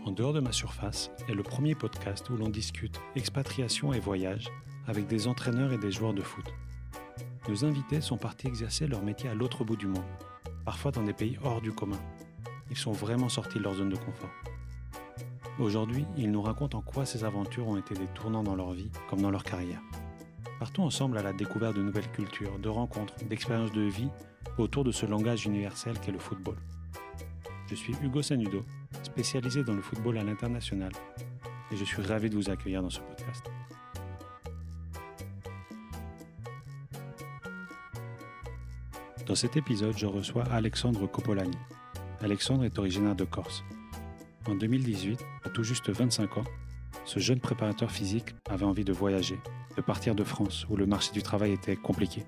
En dehors de ma surface est le premier podcast où l'on discute expatriation et voyage avec des entraîneurs et des joueurs de foot. Nos invités sont partis exercer leur métier à l'autre bout du monde, parfois dans des pays hors du commun. Ils sont vraiment sortis de leur zone de confort. Aujourd'hui, ils nous racontent en quoi ces aventures ont été des tournants dans leur vie comme dans leur carrière. Partons ensemble à la découverte de nouvelles cultures, de rencontres, d'expériences de vie autour de ce langage universel qu'est le football. Je suis Hugo Sanudo, spécialisé dans le football à l'international, et je suis ravi de vous accueillir dans ce podcast. Dans cet épisode, je reçois Alexandre Copolani. Alexandre est originaire de Corse. En 2018, à tout juste 25 ans, ce jeune préparateur physique avait envie de voyager, de partir de France, où le marché du travail était compliqué.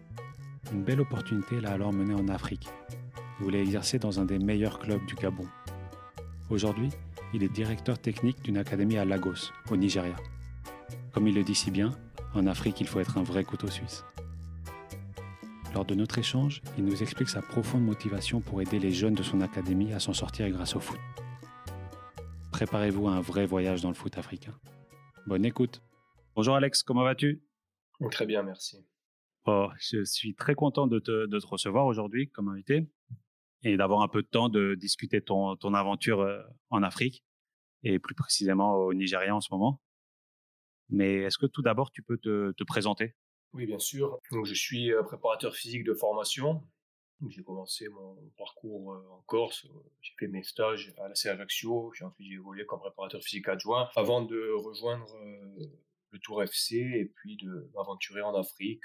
Une belle opportunité l'a alors mené en Afrique. Il voulait exercer dans un des meilleurs clubs du Gabon. Aujourd'hui, il est directeur technique d'une académie à Lagos, au Nigeria. Comme il le dit si bien, en Afrique, il faut être un vrai couteau suisse. Lors de notre échange, il nous explique sa profonde motivation pour aider les jeunes de son académie à s'en sortir grâce au foot. Préparez-vous à un vrai voyage dans le foot africain. Bonne écoute. Bonjour Alex, comment vas-tu ? Très bien, merci. Je suis très content de te recevoir aujourd'hui comme invité et d'avoir un peu de temps de discuter ton aventure en Afrique et plus précisément au Nigeria en ce moment. Mais est-ce que tout d'abord tu peux te présenter ? Oui, bien sûr. Donc, je suis préparateur physique de formation. Donc, j'ai commencé mon parcours en Corse. J'ai fait mes stages à la Ajaccio. Puis ensuite, j'ai évolué comme préparateur physique adjoint avant de rejoindre le Tour FC et puis de m'aventurer en Afrique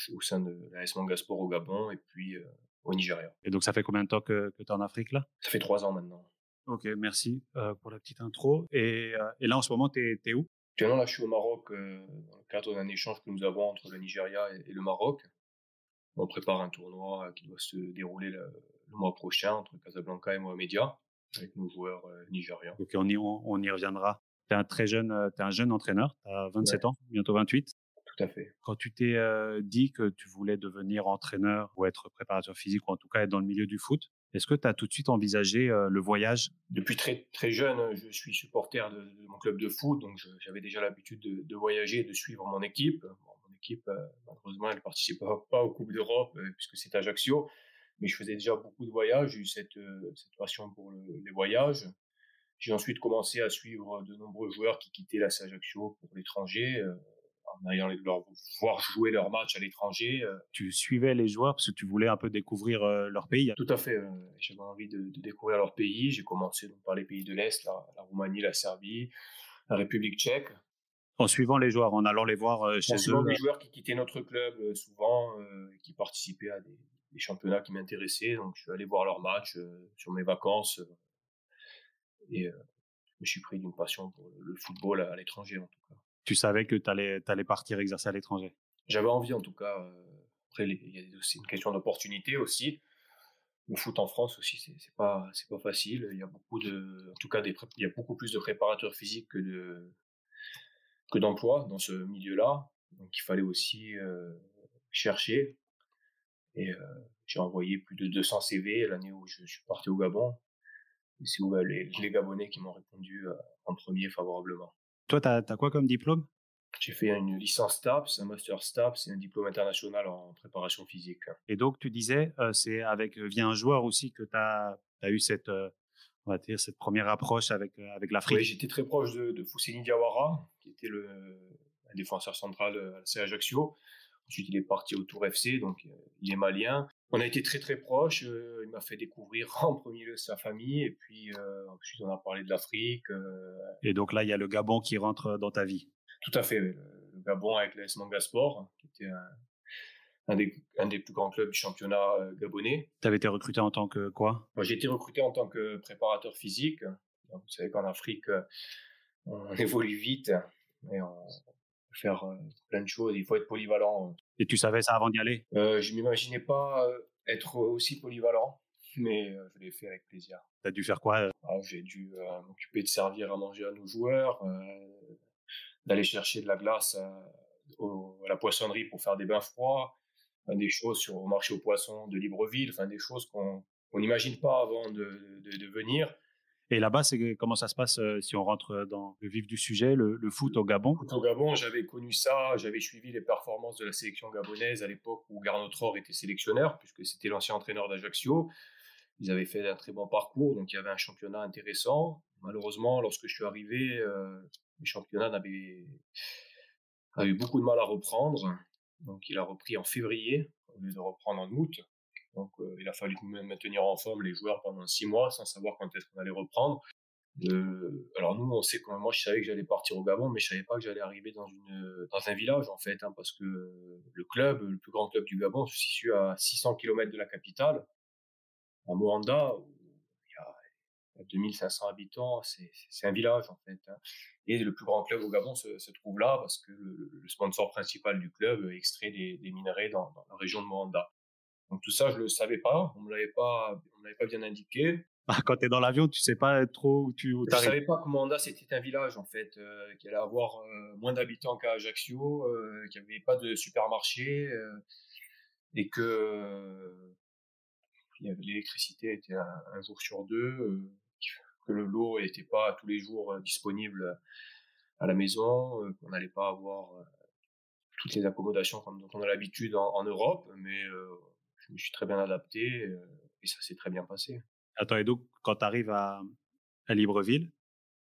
au sein de l'AS Mangasport au Gabon et puis au Nigeria. Et donc, ça fait combien de temps que tu es en Afrique là ? Ça fait 3 ans maintenant. Ok, merci pour la petite intro. Et là, en ce moment, t'es où ? Actuellement, là, je suis au Maroc dans le cadre d'un échange que nous avons entre le Nigeria et le Maroc. On prépare un tournoi qui doit se dérouler le mois prochain entre Casablanca et Mohamedia avec nos joueurs nigérians. Ok, on y reviendra. T'es un jeune entraîneur, t'as 27 ans, bientôt 28. Tout à fait. Quand tu t'es dit que tu voulais devenir entraîneur ou être préparateur physique ou en tout cas être dans le milieu du foot, est-ce que tu as tout de suite envisagé le voyage ? Depuis très, très jeune, je suis supporter de mon club de foot, donc j'avais déjà l'habitude de voyager et de suivre mon équipe. Mon équipe, malheureusement, elle ne participe pas aux Coupes d'Europe puisque c'est Ajaccio, mais je faisais déjà beaucoup de voyages, j'ai eu cette passion pour les voyages. J'ai ensuite commencé à suivre de nombreux joueurs qui quittaient la Ajaccio pour l'étranger, en allant leur voir jouer leurs matchs à l'étranger. Tu suivais les joueurs parce que tu voulais un peu découvrir leur pays. Tout à fait. J'avais envie de découvrir leur pays. J'ai commencé donc par les pays de l'Est, la Roumanie, la Serbie, la République tchèque. En suivant les joueurs, en allant les voir chez eux. En suivant des joueurs qui quittaient notre club souvent, qui participaient à des championnats qui m'intéressaient. Donc je suis allé voir leurs matchs sur mes vacances et je me suis pris d'une passion pour le football à l'étranger en tout cas. Tu savais que tu allais partir exercer à l'étranger ? J'avais envie en tout cas. Après, il y a aussi une question d'opportunité aussi. Le foot en France aussi, c'est pas facile. Il y a il y a beaucoup plus de préparateurs physiques que d'emplois dans ce milieu-là. Donc il fallait aussi chercher. Et j'ai envoyé plus de 200 CV l'année où je suis parti au Gabon. Et c'est les Gabonais qui m'ont répondu en premier favorablement. Toi, t'as quoi comme diplôme ? J'ai fait une licence STAPS, un master STAPS et un diplôme international en préparation physique. Et donc, tu disais, c'est via un joueur aussi que tu as eu cette première approche avec l'Afrique. Oui, j'étais très proche de Fousseni Diawara, qui était un défenseur central à la Ajaccio. Ensuite, il est parti au Tour FC, donc il est malien. On a été très très proches. Il m'a fait découvrir en premier lieu sa famille, et puis ensuite on a parlé de l'Afrique. Et donc là, il y a le Gabon qui rentre dans ta vie. Tout à fait, le Gabon avec l'AS Mangasport, qui était un des plus grands clubs du championnat gabonais. Tu avais été recruté en tant que quoi ? Moi, j'ai été recruté en tant que préparateur physique. Donc, vous savez qu'en Afrique, on évolue vite et on peut faire plein de choses. Il faut être polyvalent. Et tu savais ça avant d'y aller ? Je ne m'imaginais pas être aussi polyvalent, mais je l'ai fait avec plaisir. Tu as dû faire quoi ? J'ai dû m'occuper de servir à manger à nos joueurs, d'aller chercher de la glace à la poissonnerie pour faire des bains froids, des choses au marché aux poissons de Libreville, des choses qu'on n'imagine pas avant de venir. Et là-bas, comment ça se passe si on rentre dans le vif du sujet, le foot au Gabon? Écoute, au Gabon, j'avais connu ça, j'avais suivi les performances de la sélection gabonaise à l'époque où Gernot Rohr était sélectionneur, puisque c'était l'ancien entraîneur d'Ajaccio. Ils avaient fait un très bon parcours, donc il y avait un championnat intéressant. Malheureusement, lorsque je suis arrivé, le championnat a eu beaucoup de mal à reprendre. Donc il a repris en février, au lieu de reprendre en août. Donc il a fallu maintenir en forme les joueurs pendant 6 mois sans savoir quand est-ce qu'on allait reprendre. Alors nous, on sait que moi, je savais que j'allais partir au Gabon, mais je savais pas que j'allais arriver dans un village en fait, hein, parce que le plus grand club du Gabon, se situe à 600 kilomètres de la capitale, à Moanda, où il y a 2500 habitants. C'est un village en fait, hein. Et le plus grand club au Gabon se trouve là parce que le sponsor principal du club extrait des minerais dans la région de Moanda. Donc tout ça, je le savais pas, on me l'avait pas bien indiqué. Ah, quand tu es dans l'avion, tu sais pas trop où Je tu arrives. savais pas que Manda c'était un village en fait, qu'il allait avoir moins d'habitants qu'à Ajaccio, qu'il n'y avait pas de supermarché et que l'électricité était un jour sur deux, que l'eau n'était pas tous les jours disponible à la maison, qu'on n'allait pas avoir toutes les accommodations comme dont on a l'habitude en Europe, mais je me suis très bien adapté et ça s'est très bien passé. Attends, et donc quand tu arrives à Libreville,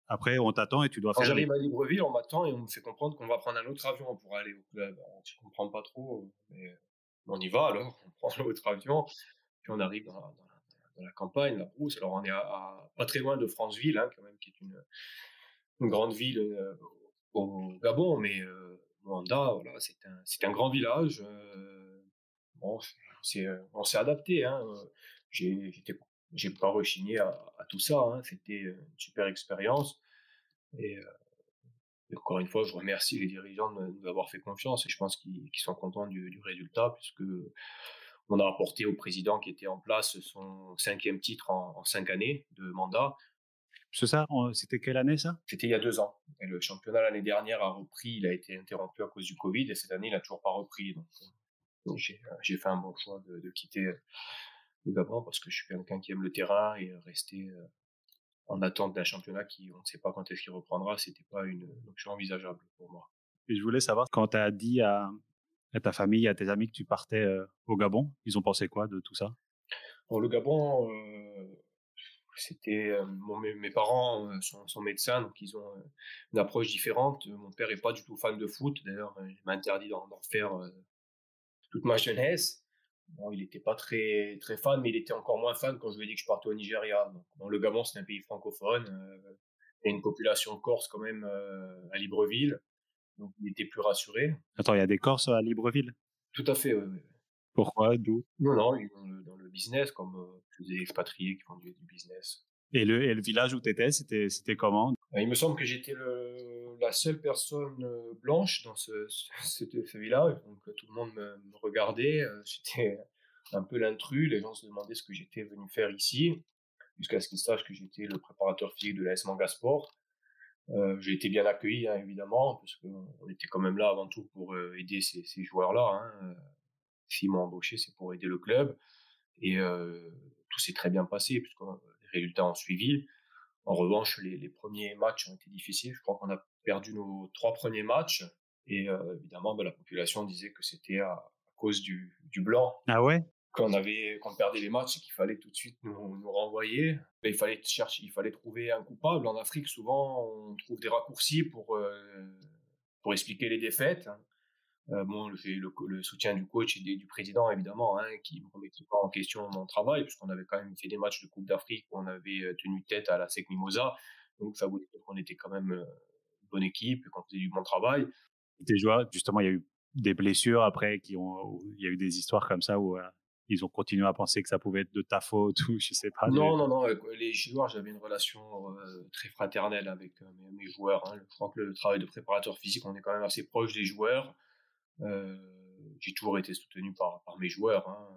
après on t'attend et tu dois Quand faire j'arrive à Libreville, on m'attend et on me fait comprendre qu'on va prendre un autre avion pour aller au club. Alors, je comprends pas trop, mais on y va alors, on prend l'autre avion, puis on arrive dans la campagne, la brousse. Alors on est pas très loin de Franceville, hein, quand même, qui est une grande ville au Gabon, mais Luanda, voilà, c'est un grand village. Bon, on s'est adapté, hein. J'ai j'étais j'ai pas rechigné à tout ça, hein. C'était une super expérience et encore une fois, je remercie les dirigeants de nous avoir fait confiance et je pense qu'ils sont contents du résultat puisque on a apporté au président qui était en place son 5e titre en 5 années de mandat. c'est ça, c'était quelle année ça? C'était il y a 2 ans et le championnat l'année dernière a repris, il a été interrompu à cause du Covid et cette année, il a toujours pas repris. Donc j'ai fait un bon choix de quitter le Gabon parce que je suis quelqu'un qui aime le terrain et rester en attente d'un championnat qui, on ne sait pas quand est-ce qu'il reprendra, c'était pas une option envisageable pour moi. Et je voulais savoir quand tu as dit à ta famille, à tes amis que tu partais, au Gabon, ils ont pensé quoi de tout ça? Pour le Gabon, mes parents sont médecins, donc ils ont une approche différente. Mon père est pas du tout fan de foot, d'ailleurs, il m'a interdit d'en faire toute ma jeunesse. Bon, il était pas très fan, mais il était encore moins fan quand je lui ai dit que je partais au Nigeria. Donc, bon, le Gabon, c'est un pays francophone, il y a une population corse quand même à Libreville, donc il était plus rassuré. Attends, il y a des Corses à Libreville? Tout à fait, oui, oui. Pourquoi? D'où? Non, non, ils sont dans le business comme tous les expatriés qui font du business. Et le village où tu étais, c'était comment? Il me semble que j'étais la seule personne blanche dans ce village, donc tout le monde me regardait, j'étais un peu l'intrus, les gens se demandaient ce que j'étais venu faire ici, jusqu'à ce qu'ils sachent que j'étais le préparateur physique de l'AS Manga Sport. J'ai été bien accueilli, hein, évidemment, parce qu'on était quand même là avant tout pour aider ces joueurs-là, hein. S'ils m'ont embauché, c'est pour aider le club et tout s'est très bien passé puisque les résultats ont suivi. En revanche, les premiers matchs ont été difficiles. Je crois qu'on a perdu nos 3 premiers matchs et évidemment, la population disait que c'était à cause du blanc. Ah ouais? Quand on perdait les matchs et qu'il fallait tout de suite nous renvoyer, il fallait trouver un coupable. En Afrique, souvent, on trouve des raccourcis pour expliquer les défaites. Bon, le soutien du coach et du président, évidemment, hein, qui ne remettait pas en question mon travail, puisqu'on avait quand même fait des matchs de Coupe d'Afrique où on avait tenu tête à la SEC Mimosa. Donc, ça voulait dire qu'on était quand même une bonne équipe et qu'on faisait du bon travail. Tes joueurs, justement, il y a eu des blessures après où il y a eu des histoires comme ça où, ils ont continué à penser que ça pouvait être de ta faute ou je sais pas Non, non, non, avec les joueurs, j'avais une relation très fraternelle avec mes joueurs, hein. Je crois que le travail de préparateur physique, on est quand même assez proche des joueurs. Euh, j'ai toujours été soutenu par mes joueurs, hein.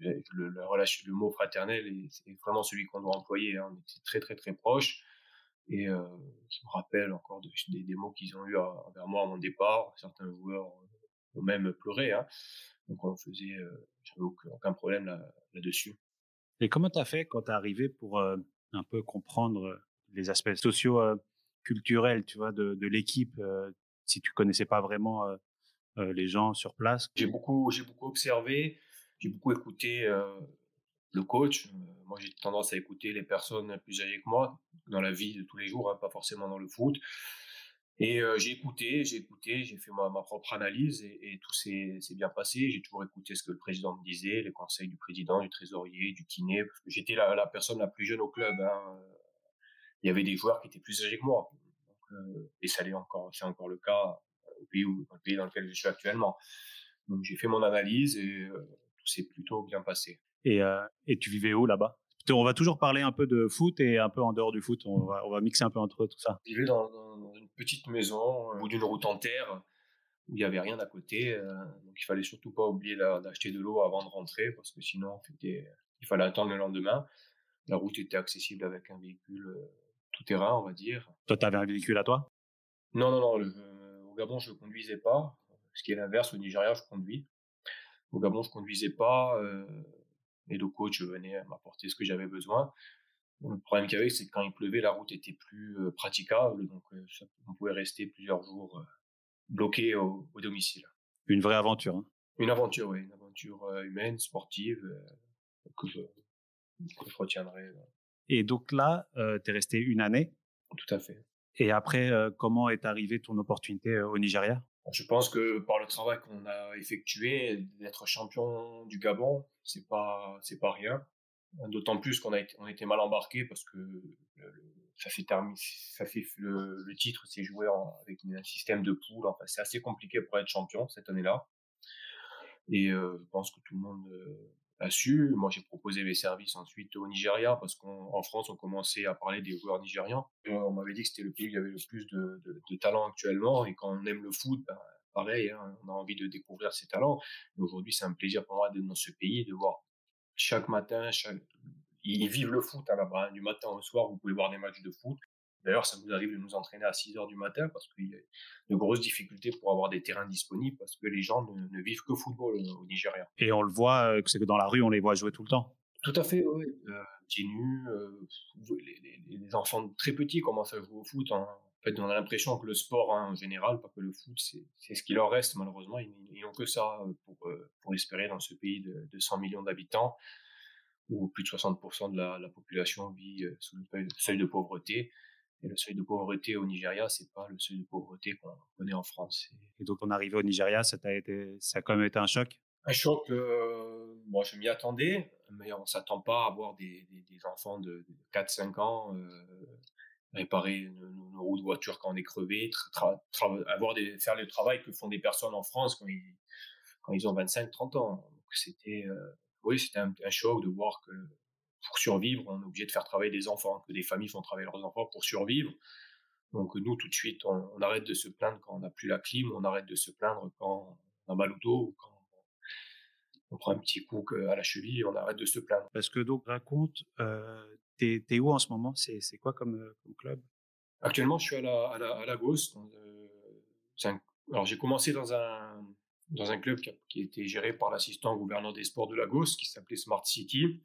Le mot fraternel, c'est vraiment celui qu'on doit employer, hein. On était très, très, très proches. Et je me rappelle encore des mots qu'ils ont eu envers moi à mon départ. Certains joueurs ont même pleuré, hein. Donc j'avais aucun problème là-dessus. et comment tu as fait quand tu es arrivé pour, un peu comprendre les aspects sociaux, culturels, tu vois, de l'équipe, si tu connaissais pas vraiment les gens sur place. J'ai beaucoup observé, j'ai beaucoup écouté, le coach. Moi, j'ai tendance à écouter les personnes plus âgées que moi, dans la vie de tous les jours, hein, pas forcément dans le foot. Et j'ai écouté, j'ai fait ma propre analyse et tout s'est bien passé. J'ai toujours écouté ce que le président me disait, les conseils du président, du trésorier, du kiné, parce que j'étais la personne la plus jeune au club, hein. Il y avait des joueurs qui étaient plus âgés que moi. Donc, et c'est encore le cas dans le pays dans lequel je suis actuellement. Donc j'ai fait mon analyse et tout s'est plutôt bien passé. Et tu vivais où là-bas? On va toujours parler un peu de foot et un peu en dehors du foot. On va mixer un peu entre tout ça. Je vivais dans une petite maison au bout d'une route en terre où il y avait rien à côté, donc il fallait surtout pas oublier d'acheter de l'eau avant de rentrer parce que sinon il fallait attendre le lendemain. La route était accessible avec un véhicule tout terrain, on va dire. Toi, tu avais un véhicule à toi? Non, non, non, au Gabon, je conduisais pas, ce qui est l'inverse. Au Nigeria, je conduis. Au Gabon, je conduisais pas, et le coach venait m'apporter ce que j'avais besoin. Bon, le problème qu'il y avait, c'est que quand il pleuvait, la route était plus praticable, donc on pouvait rester plusieurs jours bloqué au domicile. Une vraie aventure, hein. Une aventure, oui, une aventure humaine, sportive, que je, que je retiendrai Et donc là, tu es resté une année. tout à fait. Et après, comment est arrivée ton opportunité au Nigeria? Je pense que par le travail qu'on a effectué, d'être champion du Gabon, c'est pas rien. D'autant plus on était mal embarqué parce que ça s'est terminé, le titre s'est joué avec un système de poules. Enfin, c'est assez compliqué pour être champion cette année-là. Et je pense que tout le monde l'a su. Moi, j'ai proposé mes services ensuite au Nigeria parce qu'en France, on commençait à parler des joueurs nigérians. On m'avait dit que c'était le pays où il y avait le plus de talents actuellement. Et quand on aime le foot, ben, pareil, hein, on a envie de découvrir ces talents. Et aujourd'hui, c'est un plaisir pour moi d'être dans ce pays, de voir chaque matin, ils vivent le foot hein, là-bas, hein. Du matin au soir, vous pouvez voir des matchs de foot. D'ailleurs, ça nous arrive de nous entraîner à 6 heures du matin parce qu'il y a de grosses difficultés pour avoir des terrains disponibles parce que les gens ne vivent que football au Nigeria. Et on le voit, que c'est que dans la rue, on les voit jouer tout le temps. Tout à fait, oui. Pieds nus, les enfants très petits commencent à jouer au foot, hein. En fait, on a l'impression que le sport hein, en général, pas que le foot, c'est ce qui leur reste malheureusement. Ils n'ont que ça pour espérer dans ce pays de 100 millions d'habitants où plus de 60% de la population vit sous le seuil de pauvreté. Et le seuil de pauvreté au Nigeria, c'est pas le seuil de pauvreté qu'on connaît en France. Et donc, ton arrivée au Nigeria, ça a quand même été un choc? Un choc, moi je m'y attendais, mais on s'attend pas à voir des enfants de 4-5 ans réparer nos roues de voiture quand on est crevé, faire le travail que font des personnes en France quand ils ont 25-30 ans. Donc oui, c'était un choc de voir que pour survivre, on est obligé de faire travailler des enfants, que des familles font travailler leurs enfants pour survivre. Donc nous, tout de suite, on arrête de se plaindre quand on n'a plus la clim, on arrête de se plaindre quand on a mal au dos, ou quand on prend un petit coup à la cheville, on arrête de se plaindre. Parce que donc, raconte, t'es où en ce moment? C'est quoi comme club? Actuellement, je suis à Lagos. Alors, j'ai commencé dans un club qui était géré par l'assistant gouverneur des sports de Lagos, qui s'appelait Smart City.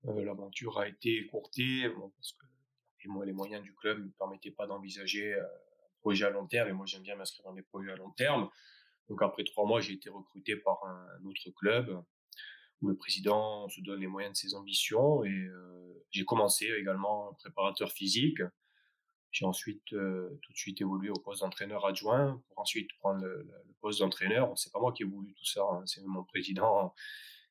L'aventure a été écourtée, bon, parce que les moyens du club ne me permettaient pas d'envisager un projet à long terme, et moi j'aime bien m'inscrire dans des projets à long terme. Donc après 3 mois, j'ai été recruté par un autre club où le président se donne les moyens de ses ambitions, et j'ai commencé également préparateur physique. J'ai ensuite tout de suite évolué au poste d'entraîneur adjoint pour ensuite prendre le poste d'entraîneur. C'est pas moi qui ai voulu tout ça, hein, c'est mon président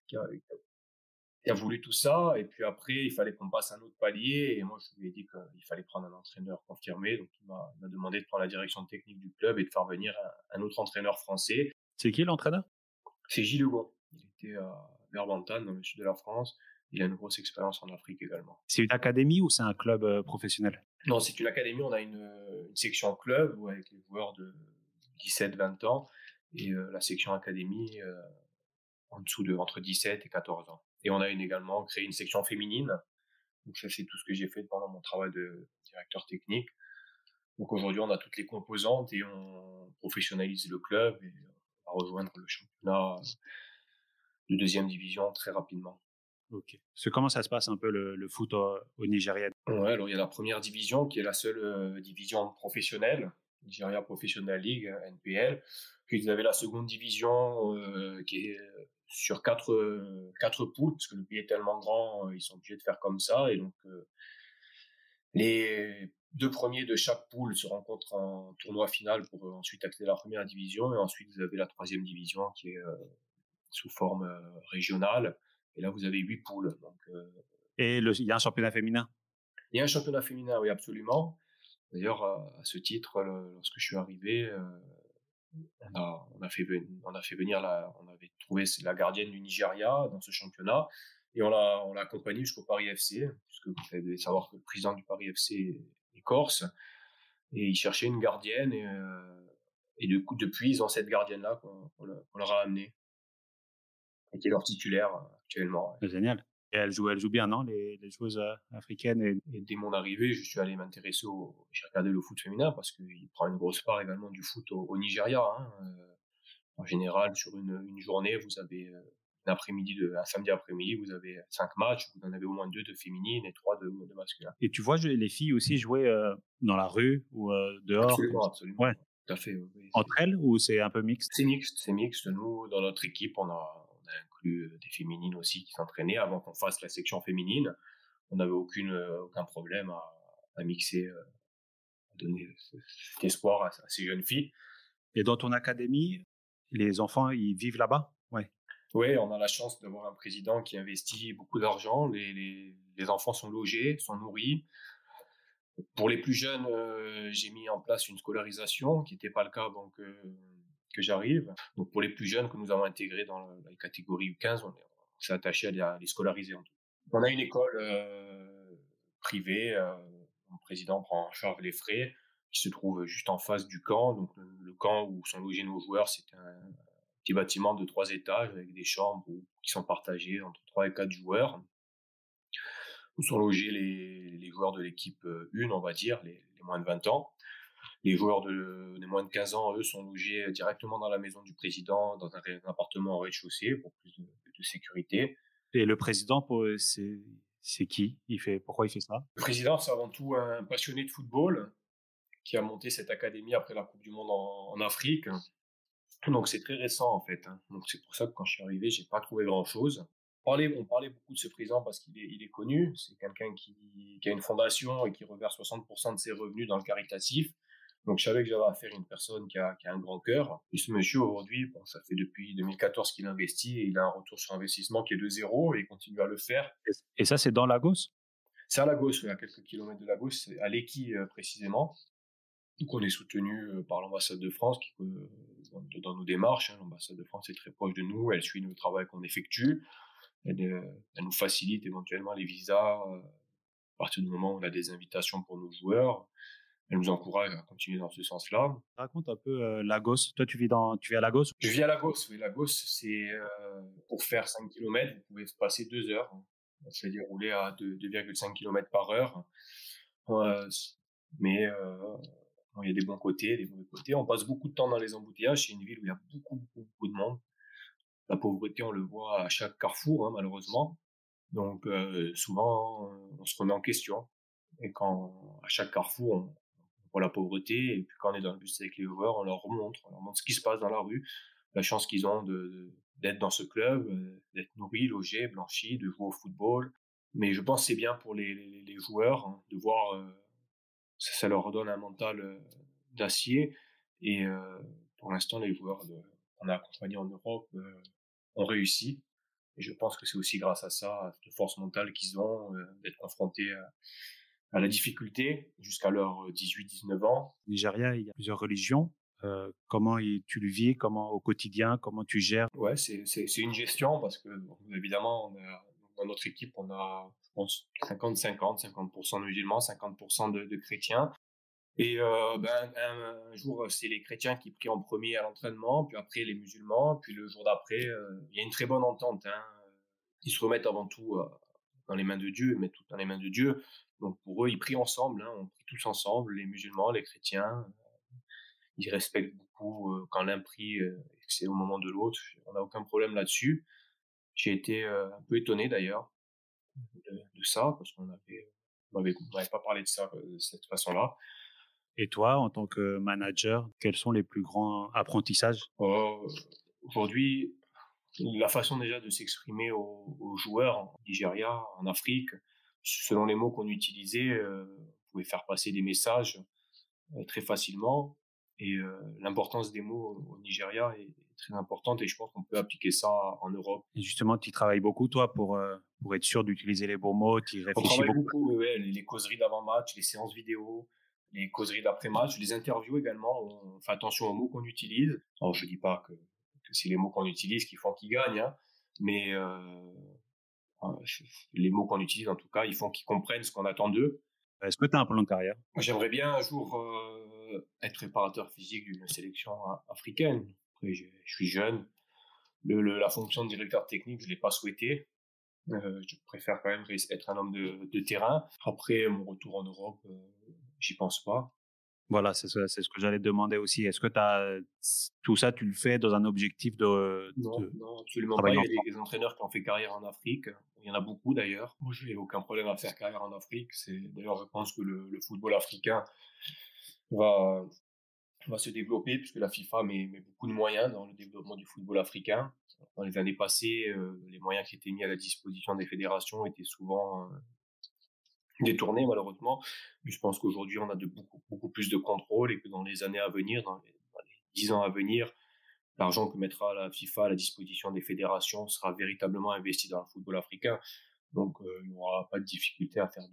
qui a voulu tout ça. Et puis après, il fallait qu'on passe un autre palier. Et moi, je lui ai dit qu'il fallait prendre un entraîneur confirmé. Donc, il m'a demandé de prendre la direction technique du club et de faire venir un autre entraîneur français. C'est qui l'entraîneur? C'est Gilles Hugon. Il était à Verbantan, dans le sud de la France. Il a une grosse expérience en Afrique également. C'est une académie ou c'est un club professionnel? Non, c'est une académie. On a une section club avec les joueurs de 17-20 ans et la section académie en dessous entre 17 et 14 ans. Et on a également créé une section féminine. Donc ça, c'est tout ce que j'ai fait pendant mon travail de directeur technique. Donc aujourd'hui, on a toutes les composantes et on professionnalise le club et on va rejoindre le championnat de deuxième division très rapidement. Ok. Comment ça se passe un peu le foot au Nigeria? Ouais, alors il y a la première division qui est la seule division professionnelle, Nigeria Professional League, NPL. Puis vous avez la seconde division qui est sur quatre poules, parce que le pays est tellement grand, ils sont obligés de faire comme ça. Et donc les deux premiers de chaque poule se rencontrent en tournoi final pour ensuite accéder à la première division. Et ensuite vous avez la troisième division qui est sous forme régionale. Et là vous avez 8 poules. Donc Et il y a un championnat féminin? il y a un championnat féminin, oui, absolument. D'ailleurs, à ce titre, lorsque je suis arrivé, on a fait venir on avait trouvé la gardienne du Nigeria dans ce championnat et on l'a accompagnée jusqu'au Paris FC, puisque vous devez savoir que le président du Paris FC est corse et il cherchait une gardienne et du coup, depuis, ils ont cette gardienne-là qu'on leur a amenée et qui est leur titulaire actuellement. Ouais. C'est génial. Et elle joue bien, non, les joueuses africaines Et dès mon arrivée, je suis allé m'intéresser j'ai regardé le foot féminin parce qu'il prend une grosse part également du foot au Nigeria. Hein. En général, sur une journée, vous avez un samedi après-midi, vous avez 5 matchs, vous en avez au moins 2 de féminines et 3 de masculins. Et tu vois les filles aussi jouer dans la rue ou dehors comme Absolument, ça? absolument. Ouais. Tout à fait. Oui, oui, Entre elles ou c'est un peu mixte? c'est mixte, c'est mixte. Nous, dans notre équipe, on a inclus des féminines aussi qui s'entraînaient avant qu'on fasse la section féminine. On n'avait aucun problème à mixer, à donner cet espoir à ces jeunes filles. Et dans ton académie, les enfants, ils vivent là-bas? Ouais. Oui, on a la chance d'avoir un président qui investit beaucoup d'argent. Les enfants sont logés, sont nourris. Pour les plus jeunes, j'ai mis en place une scolarisation qui n'était pas le cas avant que j'arrive. Donc pour les plus jeunes que nous avons intégrés dans la catégorie U15, on s'est attaché à les scolariser en tout. On a une école privée, mon président prend en charge les frais, qui se trouve juste en face du camp. Donc le camp où sont logés nos joueurs, c'est un petit bâtiment de 3 étages avec des chambres qui sont partagées entre 3 et 4 joueurs, où sont logés les joueurs de l'équipe 1, on va dire, les moins de 20 ans. Les joueurs des moins de 15 ans, eux, sont logés directement dans la maison du président, dans un appartement au rez-de-chaussée pour plus de sécurité. Et le président, c'est qui? Pourquoi il fait ça? Le président, c'est avant tout un passionné de football qui a monté cette académie après la Coupe du Monde en Afrique. Donc c'est très récent en fait. Hein. Donc c'est pour ça que quand je suis arrivé, j'ai pas trouvé grand-chose. On parlait beaucoup de ce président parce il est connu. C'est quelqu'un qui a une fondation et qui reverse 60% de ses revenus dans le caritatif. Donc je savais que j'avais affaire à une personne qui a un grand cœur. Et ce monsieur aujourd'hui, bon, ça fait depuis 2014 qu'il investit et il a un retour sur investissement qui est de zéro et il continue à le faire. Et ça, c'est dans Lagos? C'est à Lagos, oui, à quelques kilomètres de Lagos, c'est à Lekki précisément. Donc on est soutenu par l'ambassade de France dans nos démarches. Hein. L'ambassade de France est très proche de nous, elle suit le travail qu'on effectue, elle nous facilite éventuellement les visas à partir du moment où on a des invitations pour nos joueurs. Elle nous encourage à continuer dans ce sens-là. Raconte un peu Lagos. Toi, tu vis à Lagos? Je vis à Lagos, oui. Lagos, c'est pour faire 5 kilomètres, vous pouvez passer 2 heures. C'est-à-dire rouler à 2,5 km par heure. Euh, mais bon, il y a des bons côtés, des mauvais côtés. On passe beaucoup de temps dans les embouteillages. C'est une ville où il y a beaucoup, beaucoup, beaucoup de monde. La pauvreté, on le voit à chaque carrefour, hein, malheureusement. Donc souvent, on se remet en question. Et à chaque carrefour, on voit la pauvreté. Et puis quand on est dans le bus avec les joueurs, on leur montre ce qui se passe dans la rue, la chance qu'ils ont d'être dans ce club, d'être nourris, logés, blanchis, de jouer au football. Mais je pense que c'est bien pour les joueurs hein, de voir, ça leur donne un mental d'acier. Et pour l'instant, les joueurs qu'on a accompagnés en Europe ont réussi. Et je pense que c'est aussi grâce à ça, à cette force mentale qu'ils ont, d'être confrontés à la difficulté jusqu'à leurs 18-19 ans. Au Nigeria, il y a plusieurs religions. Tu le vis? Comment au quotidien? Comment tu gères? Ouais, c'est une gestion parce que bon, évidemment, dans notre équipe, on a, je pense, 50-50, 50% de musulmans, 50% de chrétiens. Et un jour, c'est les chrétiens qui prient en premier à l'entraînement, puis après les musulmans, puis le jour d'après, il y a une très bonne entente. Hein. Ils se remettent avant tout dans les mains de Dieu, mais tout dans les mains de Dieu. Donc pour eux, ils prient ensemble, hein, on prie tous ensemble, les musulmans, les chrétiens. Ils respectent beaucoup quand l'un prie et que c'est au moment de l'autre. On n'a aucun problème là-dessus. J'ai été un peu étonné d'ailleurs de ça, parce on m'avait pas parlé de ça de cette façon-là. Et toi, en tant que manager, quels sont les plus grands apprentissages? Oh, aujourd'hui, la façon déjà de s'exprimer aux joueurs en Nigeria, en Afrique, selon les mots qu'on utilisait, on pouvait faire passer des messages très facilement. Et l'importance des mots au Nigeria est très importante et je pense qu'on peut appliquer ça en Europe. Et justement, tu travailles beaucoup, toi, pour être sûr d'utiliser les bons mots, tu y On réfléchis travaille beaucoup? beaucoup, ouais, les causeries d'avant-match, les séances vidéo, les causeries d'après-match, les interviews également. On fait attention aux mots qu'on utilise. Alors, je dis pas que c'est les mots qu'on utilise qui font qu'ils gagnent, hein, mais les mots qu'on utilise, en tout cas, ils font qu'ils comprennent ce qu'on attend d'eux. Est-ce que tu as un plan de carrière? Moi, j'aimerais bien un jour être préparateur physique d'une sélection africaine. Après, je suis jeune. La fonction de directeur technique, je l'ai pas souhaité. Je préfère quand même être un homme de terrain. Après, mon retour en Europe, j'y pense pas. Voilà, c'est ce que j'allais te demander aussi. Est-ce que tout ça, tu le fais dans un objectif Non, de non, absolument pas. travailler Il en y a France? des entraîneurs qui ont fait carrière en Afrique. Il y en a beaucoup d'ailleurs. Moi, je n'ai aucun problème à faire carrière en Afrique. D'ailleurs, je pense que le football africain va, va se développer puisque la FIFA met beaucoup de moyens dans le développement du football africain. Dans les années passées, les moyens qui étaient mis à la disposition des fédérations étaient souvent détournés malheureusement. Mais je pense qu'aujourd'hui, on a beaucoup plus de contrôle et que dans les années à venir, dans les 10 ans à venir, l'argent que mettra la FIFA à la disposition des fédérations sera véritablement investi dans le football africain. Donc, il n'y aura pas de difficulté à faire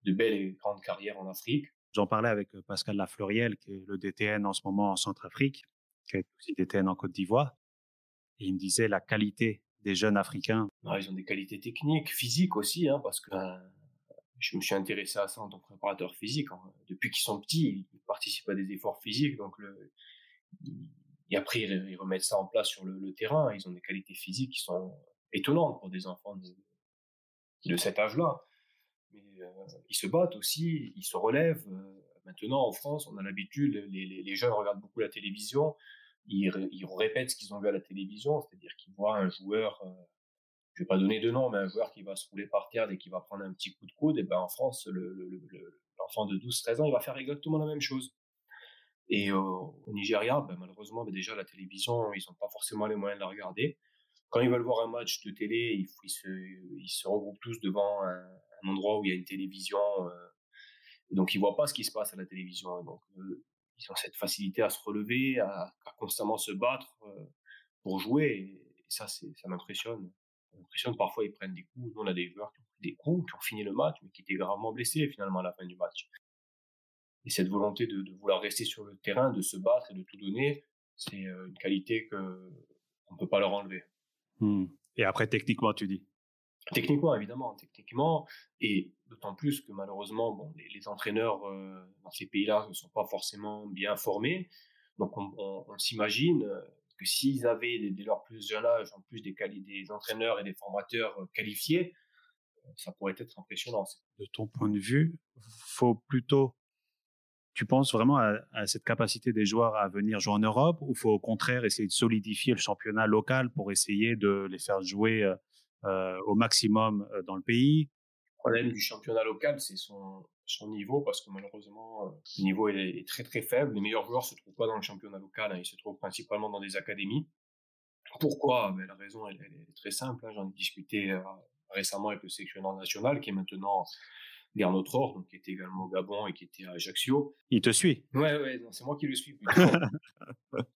de belles et grandes carrières en Afrique. J'en parlais avec Pascal Lafleuriel, qui est le DTN en ce moment en Centrafrique, qui est aussi DTN en Côte d'Ivoire. Et il me disait la qualité des jeunes Africains. Alors, ils ont des qualités techniques, physiques aussi, hein, parce que je me suis intéressé à ça en tant que préparateur physique, hein. Depuis qu'ils sont petits, ils participent à des efforts physiques, donc et après ils remettent ça en place sur le terrain. Ils ont des qualités physiques qui sont étonnantes pour des enfants de cet âge-là. Mais ils se battent aussi, ils se relèvent. Maintenant, en France, on a l'habitude, les jeunes regardent beaucoup la télévision, ils répètent ce qu'ils ont vu à la télévision, c'est-à-dire qu'ils voient un joueur, je vais pas donner de nom, mais un joueur qui va se rouler par terre dès qu'il va prendre un petit coup de coude, et ben en France, l'enfant de 12-13 ans, il va faire exactement la même chose. Et au Nigeria, ben, malheureusement, ben, déjà la télévision, ils n'ont pas forcément les moyens de la regarder. Quand ils veulent voir un match de télé, ils se regroupent tous devant un endroit où il y a une télévision. Donc ils voient pas ce qui se passe à la télévision. Donc ils ont cette facilité à se relever, à constamment se battre pour jouer. Et ça, ça m'impressionne. Ça m'impressionne. Parfois, ils prennent des coups. Nous, on a des joueurs qui ont pris des coups, qui ont fini le match, mais qui étaient gravement blessés finalement à la fin du match. Et cette volonté de vouloir rester sur le terrain, de se battre et de tout donner, c'est une qualité que on peut pas leur enlever. Et après, techniquement, tu dis. Techniquement, évidemment, techniquement, et d'autant plus que malheureusement, bon, les entraîneurs dans ces pays-là ne sont pas forcément bien formés. Donc, on s'imagine que s'ils avaient, dès leur plus jeune âge, en plus des entraîneurs et des formateurs qualifiés, ça pourrait être impressionnant. De ton point de vue, faut plutôt, tu penses vraiment à cette capacité des joueurs à venir jouer en Europe ou faut au contraire essayer de solidifier le championnat local pour essayer de les faire jouer au maximum dans le pays? Le problème du championnat local, c'est son niveau, parce que malheureusement, le niveau est très très faible. Les meilleurs joueurs se trouvent pas dans le championnat local, hein, ils se trouvent principalement dans des académies. Pourquoi? Ben, la raison, elle est très simple, hein. J'en ai discuté récemment avec le sélectionneur national, qui est maintenant Gernot Rohr, donc qui était également au Gabon et qui était à Ajaccio. Il te suit. Ouais, non, c'est moi qui le suis plutôt.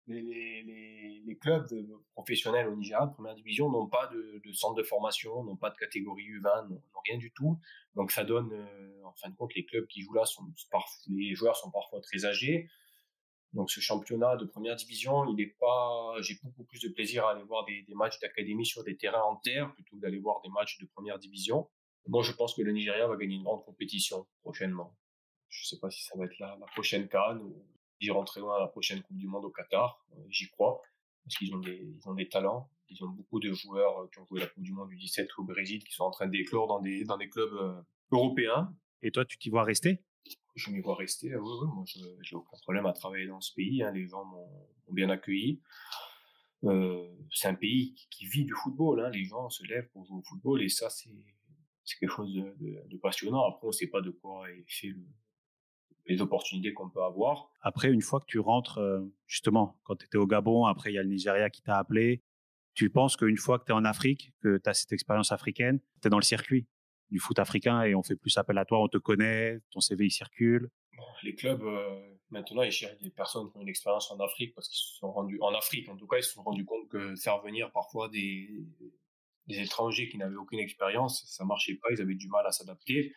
Les clubs professionnels au Nigeria de première division n'ont pas de centre de formation, n'ont pas de catégorie U20, n'ont rien du tout. Donc ça donne, en fin de compte, les clubs qui jouent là les joueurs sont parfois très âgés. Donc ce championnat de première division, il est pas. J'ai beaucoup plus de plaisir à aller voir des matchs d'académie sur des terrains en terre plutôt que d'aller voir des matchs de première division. Moi, je pense que le Nigeria va gagner une grande compétition prochainement. Je sais pas si ça va être la prochaine CAN ou ils rentrent loin à la prochaine Coupe du Monde au Qatar. J'y crois parce ils ont des talents. Ils ont beaucoup de joueurs qui ont joué la Coupe du Monde du 17 au Brésil, qui sont en train d'éclore dans des clubs européens. Et toi, tu t'y vois rester? Je m'y vois rester. Oui, moi, j'ai aucun problème à travailler dans ce pays, hein. Les gens m'ont bien accueilli. C'est un pays qui vit du football, hein. Les gens se lèvent pour jouer au football et ça, c'est quelque chose de passionnant. Après, on ne sait pas de quoi est fait les opportunités qu'on peut avoir. Après, une fois que tu rentres, justement, quand tu étais au Gabon, après il y a le Nigeria qui t'a appelé, tu penses qu'une fois que tu es en Afrique, que tu as cette expérience africaine, tu es dans le circuit du foot africain et on fait plus appel à toi, on te connaît, ton CV il circule? Les clubs, maintenant, ils cherchent des personnes qui ont une expérience en Afrique parce qu'ils se sont rendus en Afrique, en tout cas, ils se sont rendus compte que faire venir parfois des étrangers qui n'avaient aucune expérience, ça marchait pas, ils avaient du mal à s'adapter.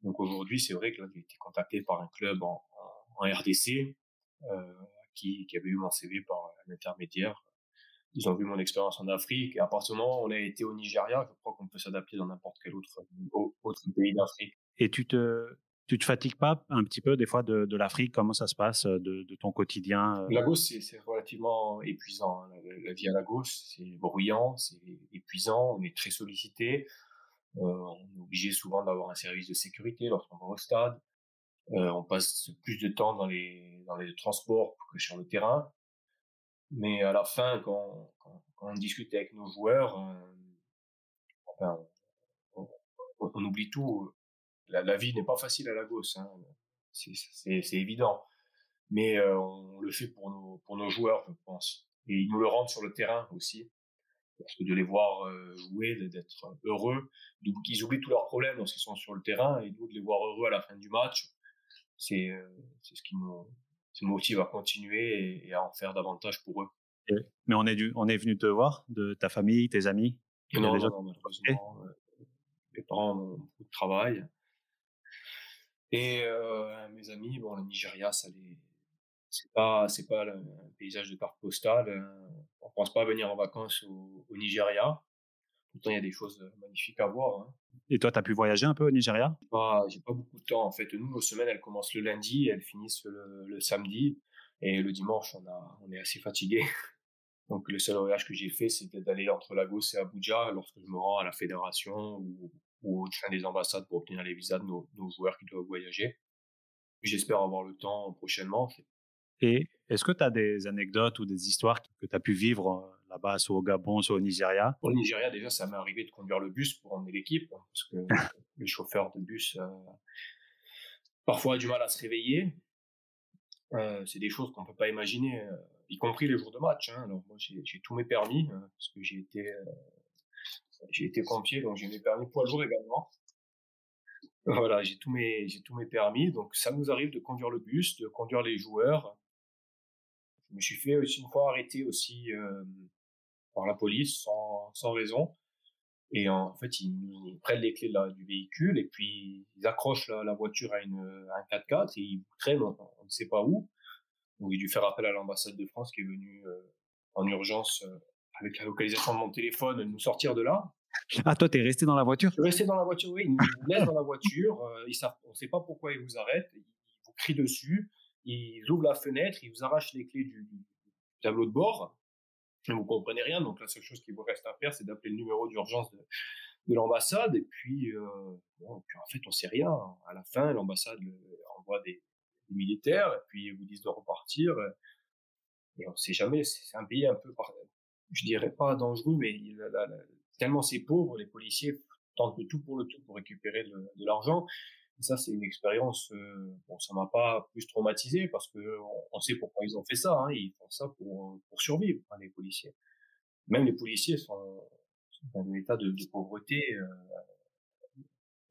Donc aujourd'hui, c'est vrai que là, j'ai été contacté par un club en RDC, qui avait eu mon CV par un intermédiaire. Ils ont vu mon expérience en Afrique et à partir du moment où on a été au Nigeria, je crois qu'on peut s'adapter dans n'importe quel autre pays d'Afrique. Et tu te fatigues pas un petit peu des fois de l'Afrique? Comment ça se passe, de ton quotidien? Lagos, c'est relativement épuisant, hein. La vie à Lagos, c'est bruyant, c'est épuisant, on est très sollicité. On est obligé souvent d'avoir un service de sécurité lorsqu'on va au stade. On passe plus de temps dans les transports que sur le terrain. Mais à la fin, quand on discute avec nos joueurs, enfin, on, on oublie tout. La vie n'est pas facile à Lagos, hein. C'est évident. Mais on le fait pour nos joueurs, je pense. Et ils nous le rendent sur le terrain aussi. Parce que de les voir jouer, d'être heureux, ils oublient tous leurs problèmes lorsqu'ils sont sur le terrain, et nous, de les voir heureux à la fin du match, c'est ce qui nous motive à continuer et à en faire davantage pour eux. Et mais on est venu te voir, de ta famille, tes amis? Il y a Non, des non, gens non, qui t'ont contacté? malheureusement, mes parents ont beaucoup de travail. Et mes amis, bon, le Nigeria, c'est pas un paysage de carte postale. On pense pas venir en vacances au Nigeria. Pourtant, il y a des choses magnifiques à voir, hein. Et toi, tu as pu voyager un peu au Nigeria? J'ai pas beaucoup de temps, en fait. Nous, nos semaines, elles commencent le lundi, elles finissent le samedi. Et le dimanche, on est assez fatigué. Donc, le seul voyage que j'ai fait, c'était d'aller entre Lagos et Abuja lorsque je me rends à la fédération ou au sein des ambassades pour obtenir les visas de nos joueurs qui doivent voyager. J'espère avoir le temps prochainement. Et est-ce que tu as des anecdotes ou des histoires que tu as pu vivre, là-bas, soit au Gabon, soit au Nigeria? Au Nigeria, déjà, ça m'est arrivé de conduire le bus pour emmener l'équipe, hein, parce que le chauffeur de bus, parfois a du mal à se réveiller. C'est des choses qu'on peut pas imaginer, y compris les jours de match, hein. Alors moi, j'ai tous mes permis, parce que j'ai été pompier, donc j'ai mes permis poids lourd également. Voilà, j'ai tous mes permis, donc ça nous arrive de conduire le bus, de conduire les joueurs. Je me suis fait aussi une fois arrêter aussi, par la police sans raison. Et en fait, ils prennent les clés du véhicule et puis ils accrochent la voiture à un 4x4 et ils vous traînent, on ne sait pas où. Donc j'ai dû faire appel à l'ambassade de France qui est venue en urgence avec la localisation de mon téléphone nous sortir de là. Ah, toi, tu es resté dans la voiture? Je suis resté dans la voiture, oui, ils nous laissent dans la voiture, on ne sait pas pourquoi ils vous arrêtent, ils vous crient dessus, ils ouvrent la fenêtre, ils vous arrachent les clés du tableau de bord. Vous comprenez rien, donc la seule chose qu'il vous reste à faire, c'est d'appeler le numéro d'urgence de l'ambassade, et puis, bon, et puis en fait, on sait rien. À la fin, l'ambassade envoie des militaires, et puis ils vous disent de repartir, et on sait jamais. C'est un pays un peu, je dirais pas dangereux, mais tellement c'est pauvre, les policiers tentent de tout pour le tout pour récupérer de l'argent. Et ça, c'est une expérience, bon, ça m'a pas plus traumatisé parce que on sait pourquoi ils ont fait ça, hein. Ils font ça pour survivre, hein, les policiers. Même les policiers sont dans un état de pauvreté,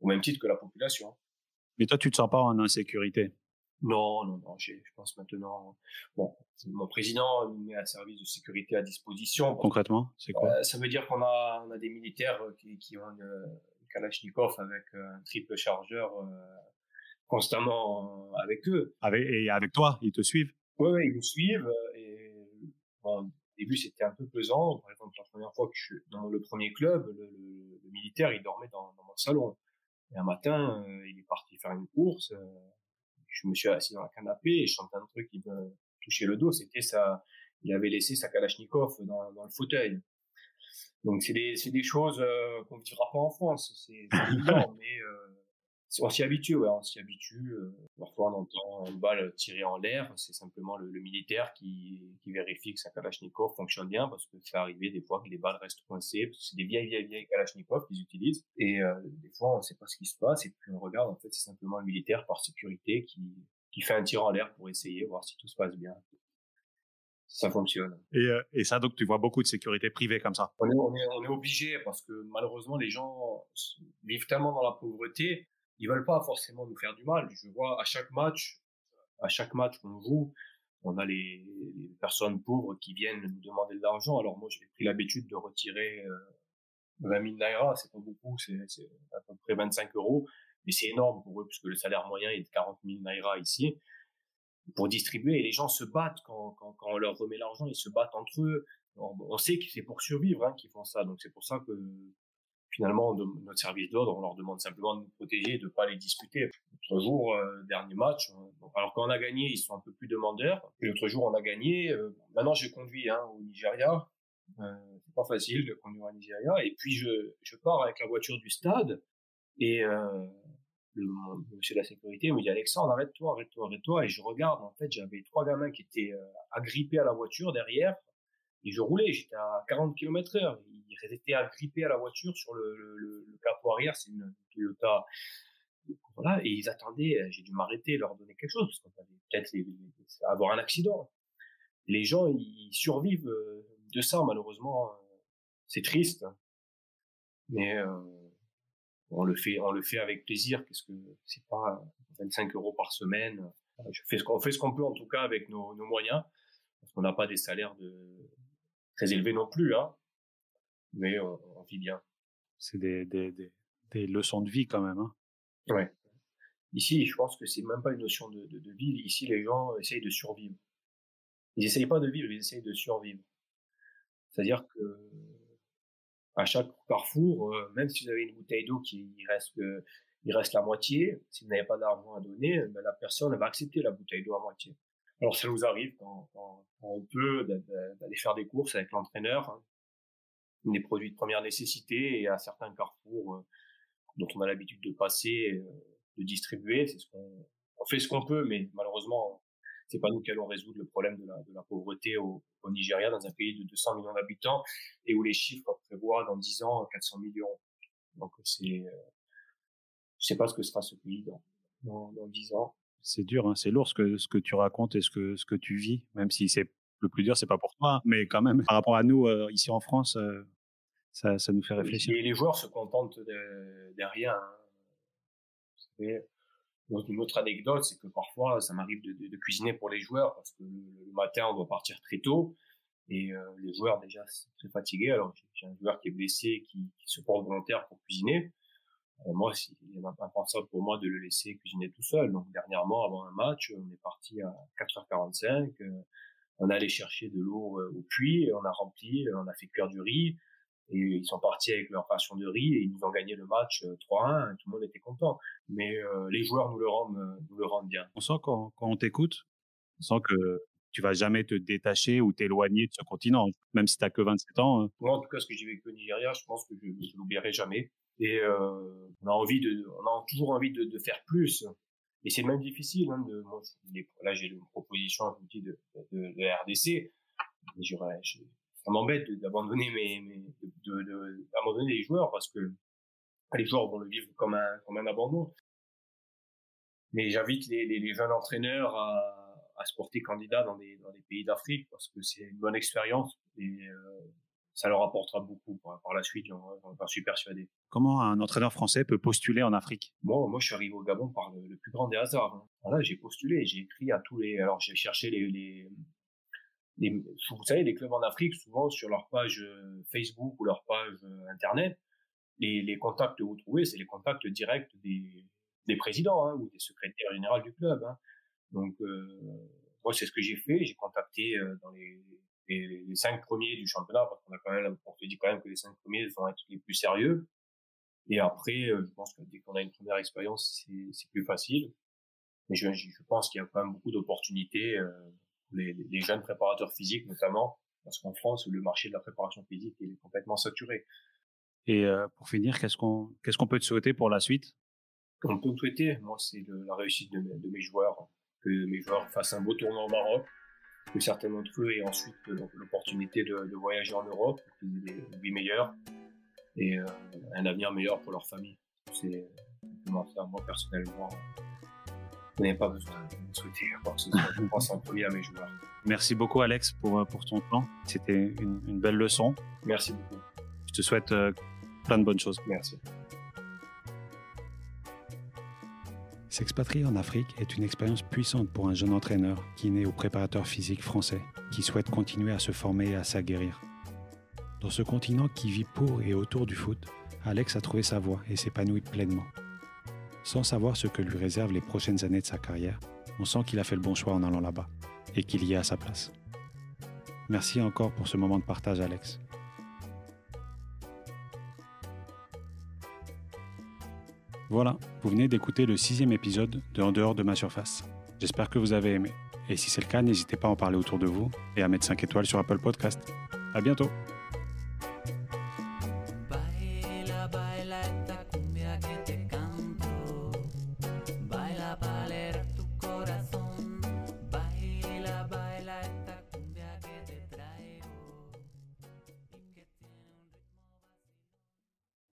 au même titre que la population. Mais toi, tu te sens pas en insécurité? Non, non, non, je pense maintenant, bon, mon président nous met un service de sécurité à disposition. Concrètement, c'est quoi? Ça veut dire on a des militaires qui ont une Kalachnikov avec un triple chargeur constamment avec eux. Avec toi, ils te suivent? Ouais, ouais, ils nous suivent et bon, au début c'était un peu pesant. Par exemple, la première fois que je suis dans le premier club, le militaire il dormait dans mon salon. Et un matin, il est parti faire une course. Je me suis assis dans le canapé et je sentais un truc qui me touchait le dos. C'était ça. Il avait laissé sa Kalachnikov dans le fauteuil. Donc c'est des choses qu'on ne vivra pas en France. C'est évident, mais On s'y habitue, ouais, on s'y habitue. Parfois, on entend une balle tirée en l'air. C'est simplement le militaire qui vérifie que sa Kalachnikov fonctionne bien, parce que ça arrivé des fois que les balles restent coincées, parce que c'est des vieilles Kalachnikov qu'ils utilisent. Et des fois, on ne sait pas ce qui se passe. Et puis on regarde, en fait, c'est simplement le militaire par sécurité qui fait un tir en l'air pour essayer, voir si tout se passe bien. Ça fonctionne. Et ça, donc, tu vois beaucoup de sécurité privée comme ça. On est obligé, parce que malheureusement, les gens vivent tellement dans la pauvreté, ils veulent pas forcément nous faire du mal. Je vois à chaque match qu'on joue, on a les personnes pauvres qui viennent nous demander de l'argent. Alors moi, j'ai pris l'habitude de retirer 20 000 naira, c'est pas beaucoup, c'est à peu près 25 €, mais c'est énorme pour eux, puisque le salaire moyen est de 40 000 naira ici, pour distribuer. Et les gens se battent quand on leur remet l'argent, ils se battent entre eux. On sait que c'est pour survivre qu'ils font ça, donc c'est pour ça que finalement, notre service d'ordre, on leur demande simplement de nous protéger, de ne pas les disputer. L'autre jour, dernier match, alors quand on a gagné, ils sont un peu plus demandeurs. Et l'autre jour, on a gagné. Maintenant, je conduis au Nigeria. C'est pas facile de conduire au Nigeria. Et puis, je pars avec la voiture du stade. Et le monsieur de la sécurité me dit: Alexandre, arrête-toi. Et je regarde, en fait, j'avais 3 gamins qui étaient agrippés à la voiture derrière. Et je roulais, j'étais à 40 km/h. Ils étaient agrippés à la voiture sur le capot arrière, c'est une Toyota. Voilà, et ils attendaient, j'ai dû m'arrêter, leur donner quelque chose, parce qu'on allait peut-être avoir un accident. Les gens, ils survivent de ça, malheureusement. C'est triste, mais on le fait avec plaisir, parce que c'est pas 25 € par semaine. On fait ce qu'on peut, en tout cas, avec nos moyens, parce qu'on n'a pas des salaires très élevés non plus, mais on vit bien. C'est des leçons de vie quand même. Ouais. Ici, je pense que c'est même pas une notion de vie. Ici, les gens essayent de survivre. Ils essayent pas de vivre, ils essayent de survivre. C'est-à-dire que à chaque carrefour, même si vous avez une bouteille d'eau il reste la moitié, si vous n'avez pas d'argent à donner, la personne va accepter la bouteille d'eau à moitié. Alors ça nous arrive quand on peut d'aller faire des courses avec l'entraîneur, des produits de première nécessité, et à certains carrefours dont on a l'habitude de passer, de distribuer. On fait ce qu'on peut, mais malheureusement, c'est pas nous qui allons résoudre le problème de la pauvreté au Nigeria, dans un pays de 200 millions d'habitants, et où les chiffres prévoient dans 10 ans 400 millions. Donc je sais pas ce que sera ce pays dans 10 ans. C'est dur, c'est lourd ce que tu racontes et ce que tu vis, même si c'est le plus dur, c'est pas pour toi, mais quand même, par rapport à nous, ici en France, ça nous fait réfléchir. Et les joueurs se contentent de rien. Vous savez, une autre anecdote, c'est que parfois, ça m'arrive de cuisiner pour les joueurs, parce que le matin, on doit partir très tôt, et les joueurs, déjà, sont très fatigués. Alors, j'ai un joueur qui est blessé, qui se porte volontaire pour cuisiner. Moi, il est impensable pour moi de le laisser cuisiner tout seul. Donc, dernièrement, avant un match, on est parti à 4h45. On est allé chercher de l'eau au puits, on a rempli, on a fait cuire du riz. Et ils sont partis avec leur ration de riz, et ils nous ont gagné le match 3-1. Tout le monde était content. Mais les joueurs nous le rendent bien. On sent quand on t'écoute, on sent que tu vas jamais te détacher ou t'éloigner de ce continent, même si tu n'as que 27 ans. Moi, en tout cas, ce que j'ai vécu au Nigeria, je pense que je ne l'oublierai jamais. Et on a toujours envie de faire plus. Et c'est même difficile. Là, j'ai une proposition, je vous dis, de la RDC. Ça m'embête d'abandonner d'abandonner les joueurs, parce que les joueurs vont le vivre comme un abandon. Mais j'invite les jeunes entraîneurs à se porter candidat dans des pays d'Afrique, parce que c'est une bonne expérience, et ça leur apportera beaucoup par la suite, j'en suis persuadé. Comment un entraîneur français peut postuler en Afrique? Moi, je suis arrivé au Gabon par le plus grand des hasards. Voilà, j'ai postulé, j'ai écrit à tous les... Alors, j'ai cherché vous savez, les clubs en Afrique, souvent sur leur page Facebook ou leur page Internet, les contacts que vous trouvez, c'est les contacts directs des présidents ou des secrétaires généraux du club. Donc, moi, c'est ce que j'ai fait. J'ai contacté dans les 5 premiers du championnat, parce on te dit quand même que les 5 premiers vont être les plus sérieux. Et après, je pense que dès qu'on a une première expérience, c'est plus facile. Mais je pense qu'il y a quand même beaucoup d'opportunités pour les jeunes préparateurs physiques, notamment, parce qu'en France, le marché de la préparation physique est complètement saturé. Et pour finir, qu'est-ce qu'on peut te souhaiter pour la suite? On peut me souhaiter, moi, c'est la réussite de mes joueurs, que mes joueurs fassent un beau tournoi au Maroc, que certains d'entre eux aient ensuite l'opportunité de voyager en Europe, qu'ils aient des vies meilleures et un avenir meilleur pour leur famille. C'est simplement ça. Moi, personnellement, je n'ai pas besoin de me souhaiter quoi que ce soit. Je pense en premier à mes joueurs. Merci beaucoup, Alex, pour ton temps. C'était une belle leçon. Merci beaucoup. Je te souhaite plein de bonnes choses. Merci. S'expatrier en Afrique est une expérience puissante pour un jeune entraîneur qui naît au préparateur physique français, qui souhaite continuer à se former et à s'aguerrir. Dans ce continent qui vit pour et autour du foot, Alex a trouvé sa voie et s'épanouit pleinement. Sans savoir ce que lui réservent les prochaines années de sa carrière, on sent qu'il a fait le bon choix en allant là-bas et qu'il y est à sa place. Merci encore pour ce moment de partage, Alex. Voilà, vous venez d'écouter le 6e épisode de En dehors de ma surface. J'espère que vous avez aimé. Et si c'est le cas, n'hésitez pas à en parler autour de vous et à mettre 5 étoiles sur Apple Podcast. À bientôt!